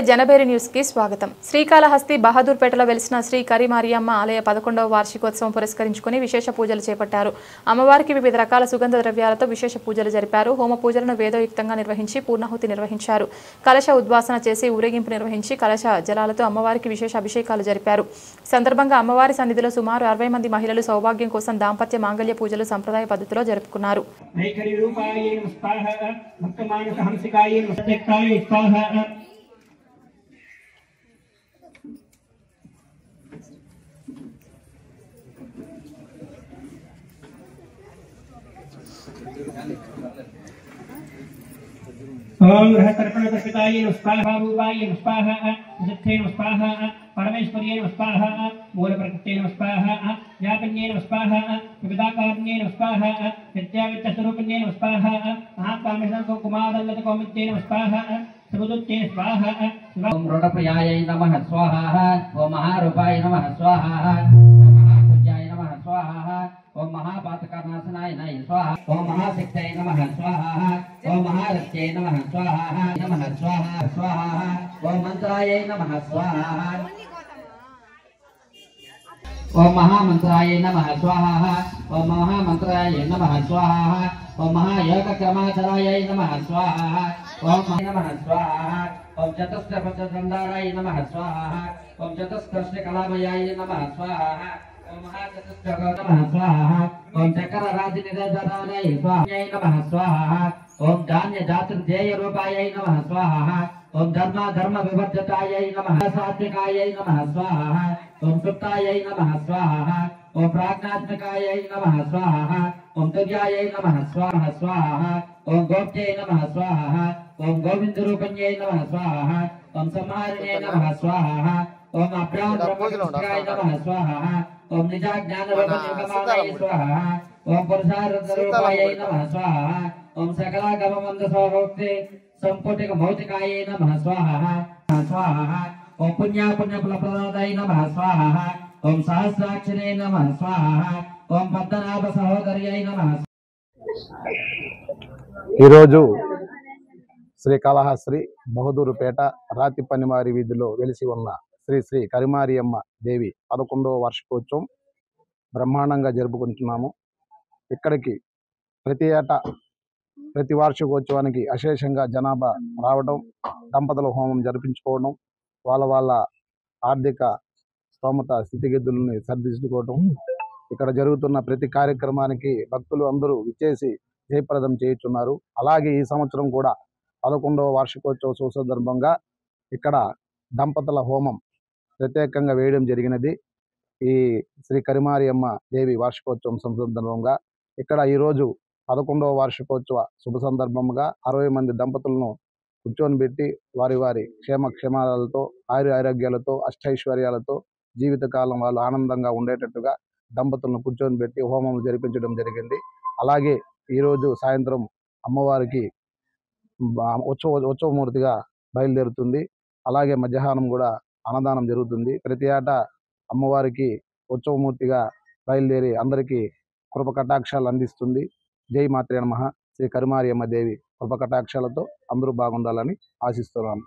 జనబేరి news కి స్వాగతం. శ్రీకాళహస్తి బహదూర్పేటలో వెలిసిన శ్రీ కరిమారియమ్మ ఆలయ 11వ వార్షికోత్సవం పురస్కరించుకుని విశేష పూజలు చేపట్టారు. అమ్మవారికి వివిధ రకాల సుగంధ ద్రవ్యాలతో విశేష పూజలు జరిపారు. హోమ పూజలను వేదోయుక్తంగా నిర్వహించి పూర్ణాహుతి నిర్వహించారు. కలశ ఉద్వాసన చేసి ఊరేగింపు నిర్వహించి కలశ జలాలతో అమ్మవారికి విశేష అభిషేకాలు జరిపారు. సందర్భంగా అమ్మవారి సన్నిధిలో సుమారు 60 మంది మహిళలు సౌభాగ్యం కోసం దాంపత్య మాంగళ్య పూజలు సంప్రదాయ పద్ధతిలో జరుపుకున్నారు. ओम गृहतर्पण दर्शिताय नमस्कारः रूपाय नमस्कारः जित्थे नमस्कारः परमेश्वर्ये नमस्कारः मूल प्रकृते नमस्कारः व्यापन्ये नमस्कारः विविधाकारण्ये नमस्कारः नित्यावित्त स्वरूपिण्ये नमस्कारः महाकामेश्वर को कुमारदल्लत कौमित्ये नमस्कारः सुबुद्धे स्वाहा ओम रोडप्रियाय नमः स्वाहा ओम महारूपाय नमः स्वाहा ओम महापूज्याय नमः स्वाहा ओम महापातकनाशनाय स्वाहा ओम महाशक्तये नमः स्वाहा ओम महारत्ये नमः स्वाहा नमः स्वाहा स्वाहा ओम मंत्राय नमः स्वाहा ओम महामंत्राय नमः स्वाहा ओम महामंत्राय नमः स्वाहा ओम महायोगक्रमाचराय नमः स्वाहा ओम नमः स्वाहा ओम चतुष्टपंचदंडाय नमः स्वाहा ओम चतुष्कर्षकलामयाय नमः स्वाहा ओम महाचतुष्टक नमः स्वाहा ओम चक्रराजनिरजनाय स्वाहाय नमः स्वाहा ओम धान्य जातृध्येय रूपाय नमः स्वाहा ओम धर्म विवर्धताय नमः सात्विकाय नमः स्वाहा ओम सुप्ताय नमः स्वाहा ओम प्राज्ञात्मकाय नमः स्वाहा ओम तुर्याय नमः स्वाहा स्वाहा ओम गोप्त्यै नमः स्वाहा ओम गोविंदरूपण्यै नमः स्वाहा ओम संहारिणे नमः स्वाहा ओम अभ्रामब्रह्मकाय नमः स्वाहा ओम निजाज्ञानरूपनिगमाय स्वाहा ओम पुरुषार्थरूपाय नमः स्वाहा ओम सकलागममन्दस्वरूपे संपुटिक भौतिकाय नमः स्वाहा स्वाहा ओम पुण्यफलप्रदाय नमः स्वाहा ओम सहस्राक्षरे नमः स्वाहा ओम पद्मनाभ सहोदर्यै नमः। ఈరోజు శ్రీకాళహస్తి బహదూరుపేట రాతిపనివారి వీధిలో వెలిసి ఉన్న శ్రీ శ్రీ కరిమారియమ్మ దేవి 11వ వార్షికోత్సవం బ్రహ్మాండంగా జరుపుకుంటున్నాము. ఇక్కడికి ప్రతి ఏటా ప్రతి వార్షికోత్సవానికి అశేషంగా జనాభా రావడం, దంపతుల హోమం జరిపించుకోవడం, వాళ్ళ ఆర్థిక స్తోమత స్థితిగతులని సరిదిద్దుకోవడం, ఇక్కడ జరుగుతున్న ప్రతి కార్యక్రమానికి భక్తులు అందరూ విచ్చేసి జయప్రదం చేయుచున్నారు. అలాగే ఈ సంవత్సరం కూడా 11వ వార్షికోత్సవ సందర్భంగా ఇక్కడ దంపతుల హోమం ప్రత్యేకంగా వేయడం జరిగినది. ఈ శ్రీ కరిమారియమ్మ దేవి వార్షికోత్సవం సందర్భంగా ఇక్కడ ఈరోజు 11వ వార్షికోత్సవ శుభ సందర్భంగా 60 మంది దంపతులను కూర్చొని పెట్టి వారి క్షేమాలతో ఆరోగ్యాలతో అష్టైశ్వర్యాలతో జీవితకాలం వాళ్ళు ఆనందంగా ఉండేటట్టుగా దంపతులను కూర్చొని పెట్టి హోమం జరిపించడం జరిగింది. అలాగే ఈరోజు సాయంత్రం అమ్మవారికి ఉత్సవమూర్తిగా బయలుదేరుతుంది. అలాగే మధ్యాహ్నం కూడా అన్నదానం జరుగుతుంది. ప్రతి ఏటా అమ్మవారికి ఉత్సవమూర్తిగా బయలుదేరి అందరికీ కృప కటాక్షాలు అందిస్తుంది. జై మాత్రే నమః. శ్రీ కరిమారియమ్మ దేవి కృప కటాక్షాలతో అందరూ బాగుండాలని ఆశిస్తున్నాను.